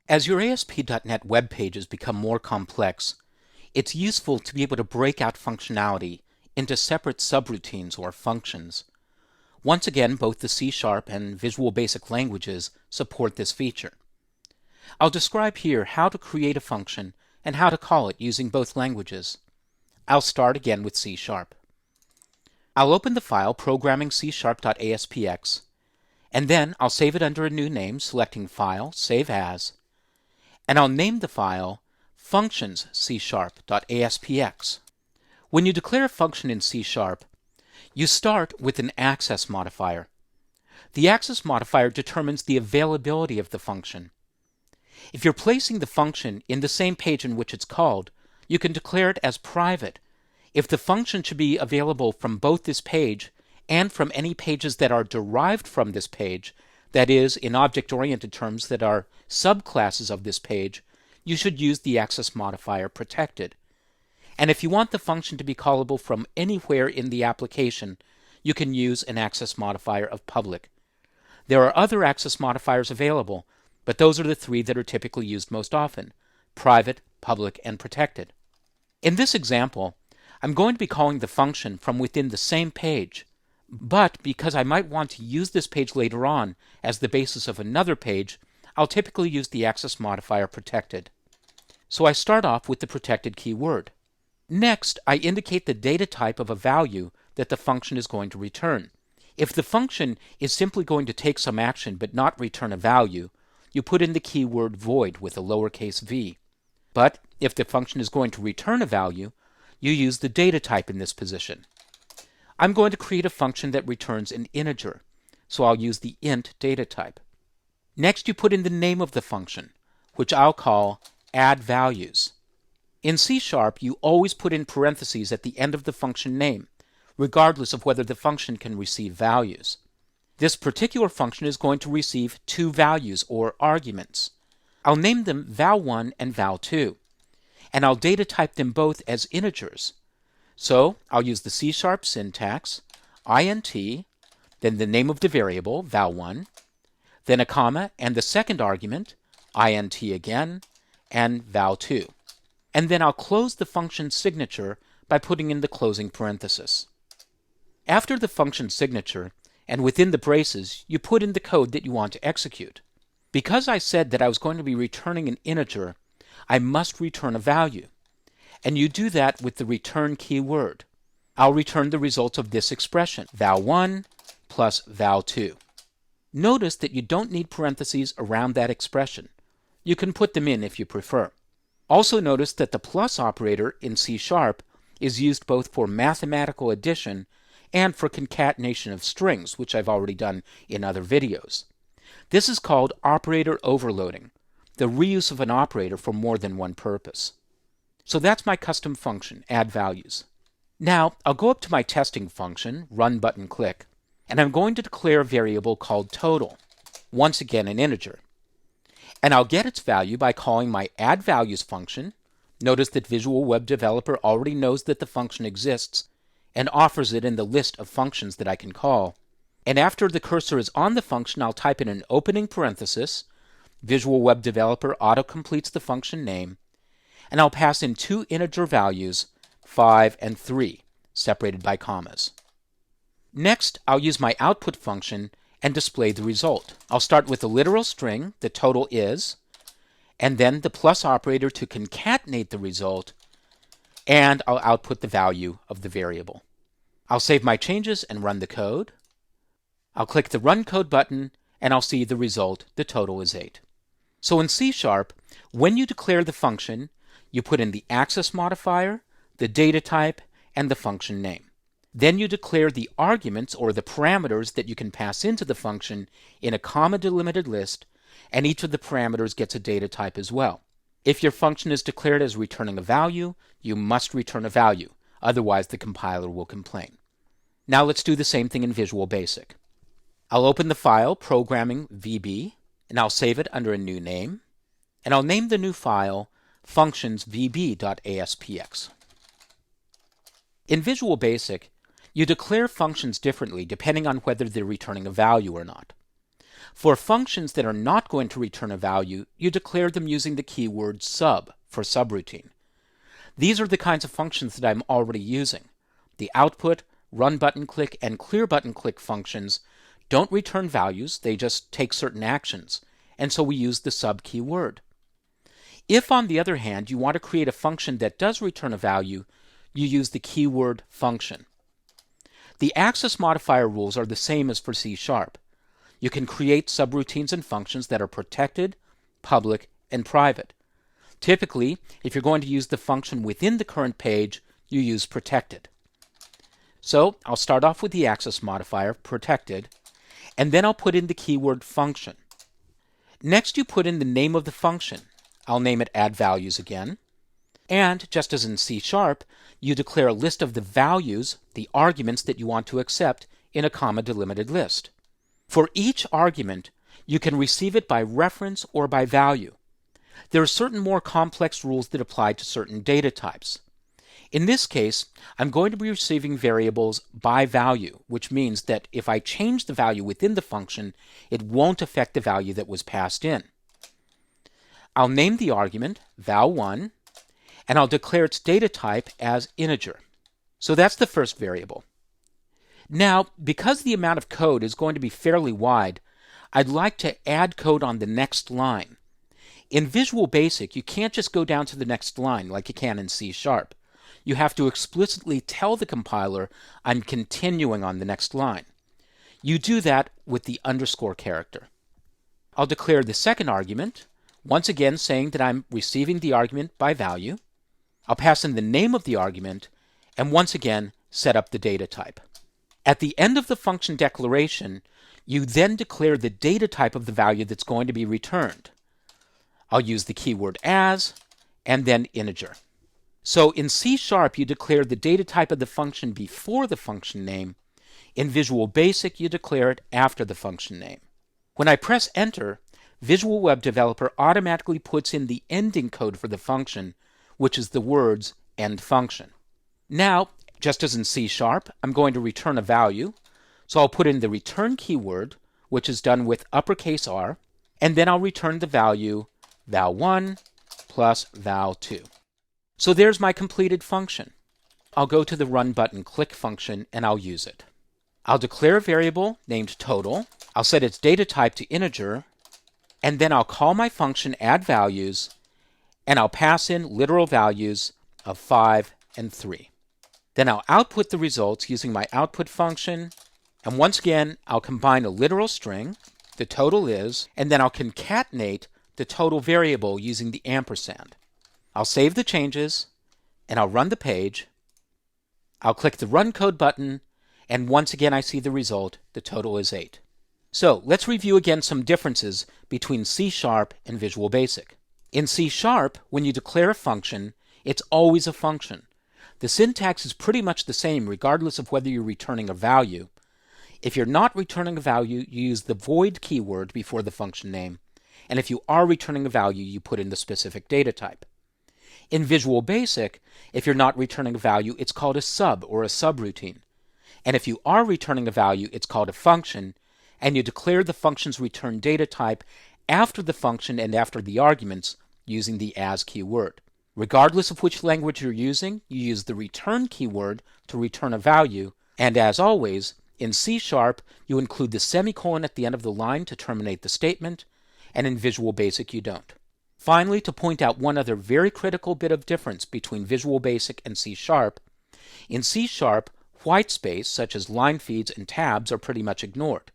As your ASP.NET web pages become more complex, it's useful to be able to break out functionality into separate subroutines or functions. Once again, both the C# and Visual Basic languages support this feature. I'll describe here how to create a function and how to call it using both languages. I'll start again with C#. I'll open the file programmingc#.aspx, and then I'll save it under a new name, selecting File, Save As, and I'll name the file functions.c#.aspx. When you declare a function in C#, you start with an access modifier. The access modifier determines the availability of the function. If you're placing the function in the same page in which it's called, you can declare it as private. If the function should be available from both this page and from any pages that are derived from this page, that is, in object-oriented terms that are subclasses of this page, you should use the access modifier protected. And if you want the function to be callable from anywhere in the application, you can use an access modifier of public. There are other access modifiers available, but those are the three that are typically used most often: private, public, and protected. In this example, I'm going to be calling the function from within the same page, but because I might want to use this page later on as the basis of another page, I'll typically use the access modifier protected. So I start off with the protected keyword. Next, I indicate the data type of a value that the function is going to return. If the function is simply going to take some action but not return a value, you put in the keyword void with a lowercase v. But if the function is going to return a value, you use the data type in this position. I'm going to create a function that returns an integer, so I'll use the int data type. Next, you put in the name of the function, which I'll call addValues. In C#, you always put in parentheses at the end of the function name, regardless of whether the function can receive values. This particular function is going to receive two values or arguments. I'll name them val1 and val2, and I'll data type them both as integers. So I'll use the C# syntax, int, then the name of the variable, val1, then a comma and the second argument, int again, and val2. And then I'll close the function signature by putting in the closing parenthesis. After the function signature, and within the braces, you put in the code that you want to execute. Because I said that I was going to be returning an integer, I must return a value. And you do that with the return keyword. I'll return the results of this expression, val1 plus val2. Notice that you don't need parentheses around that expression. You can put them in if you prefer. Also notice that the plus operator in C# is used both for mathematical addition and for concatenation of strings, which I've already done in other videos. This is called operator overloading, the reuse of an operator for more than one purpose. So that's my custom function, addValues. Now I'll go up to my testing function, run button click, and I'm going to declare a variable called total, once again an integer. And I'll get its value by calling my addValues function. Notice that Visual Web Developer already knows that the function exists and offers it in the list of functions that I can call. And after the cursor is on the function, I'll type in an opening parenthesis. Visual Web Developer auto-completes the function name. And I'll pass in two integer values, 5 and 3, separated by commas. Next, I'll use my output function and display the result. I'll start with a literal string, the total is, and then the plus operator to concatenate the result, and I'll output the value of the variable. I'll save my changes and run the code. I'll click the Run Code button, and I'll see the result, the total is 8. So in C#, when you declare the function, you put in the access modifier, the data type, and the function name. Then you declare the arguments or the parameters that you can pass into the function in a comma-delimited list, and each of the parameters gets a data type as well. If your function is declared as returning a value, you must return a value, otherwise the compiler will complain. Now let's do the same thing in Visual Basic. I'll open the file programming.vb, and I'll save it under a new name, and I'll name the new file functions.vb.aspx. In Visual Basic, you declare functions differently depending on whether they're returning a value or not. For functions that are not going to return a value, you declare them using the keyword sub for subroutine. These are the kinds of functions that I'm already using. The output, run button click, and clear button click functions don't return values, they just take certain actions, and so we use the sub keyword. If, on the other hand, you want to create a function that does return a value, you use the keyword function. The access modifier rules are the same as for C#. You can create subroutines and functions that are protected, public, and private. Typically, if you're going to use the function within the current page, you use protected. So I'll start off with the access modifier, protected, and then I'll put in the keyword function. Next, you put in the name of the function. I'll name it addValues again. And, just as in C#, you declare a list of the values, the arguments that you want to accept, in a comma-delimited list. For each argument, you can receive it by reference or by value. There are certain more complex rules that apply to certain data types. In this case, I'm going to be receiving variables by value, which means that if I change the value within the function, it won't affect the value that was passed in. I'll name the argument val1, and I'll declare its data type as integer. So that's the first variable. Now, because the amount of code is going to be fairly wide, I'd like to add code on the next line. In Visual Basic, you can't just go down to the next line like you can in C#. You have to explicitly tell the compiler, I'm continuing on the next line. You do that with the underscore character. I'll declare the second argument, once again saying that I'm receiving the argument by value. I'll pass in the name of the argument, and once again set up the data type. At the end of the function declaration, you then declare the data type of the value that's going to be returned. I'll use the keyword as, and then integer. So in C#, you declare the data type of the function before the function name. In Visual Basic, you declare it after the function name. When I press enter, Visual Web Developer automatically puts in the ending code for the function, which is the words end function. Now, just as in C#, I'm going to return a value, so I'll put in the return keyword, which is done with uppercase R, and then I'll return the value val1 plus val2. So there's my completed function. I'll go to the run button click function and I'll use it. I'll declare a variable named total. I'll set its data type to integer, and then I'll call my function addValues, and I'll pass in literal values of 5 and 3. Then I'll output the results using my output function, and once again I'll combine a literal string, the total is, and then I'll concatenate the total variable using the ampersand. I'll save the changes, and I'll run the page. I'll click the Run Code button, and once again I see the result, the total is 8. So let's review again some differences between C# and Visual Basic. In C#, when you declare a function, it's always a function. The syntax is pretty much the same regardless of whether you're returning a value. If you're not returning a value, you use the void keyword before the function name, and if you are returning a value, you put in the specific data type. In Visual Basic, if you're not returning a value, it's called a sub or a subroutine. And if you are returning a value, it's called a function, and you declare the function's return data type after the function and after the arguments using the as keyword. Regardless of which language you're using, you use the return keyword to return a value, and as always, in C#, you include the semicolon at the end of the line to terminate the statement, and in Visual Basic you don't. Finally, to point out one other very critical bit of difference between Visual Basic and C#, in C#, white space, such as line feeds and tabs, are pretty much ignored.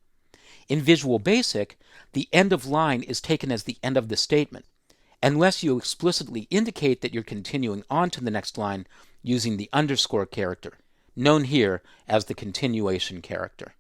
In Visual Basic, the end of line is taken as the end of the statement, unless you explicitly indicate that you're continuing on to the next line using the underscore character, known here as the continuation character.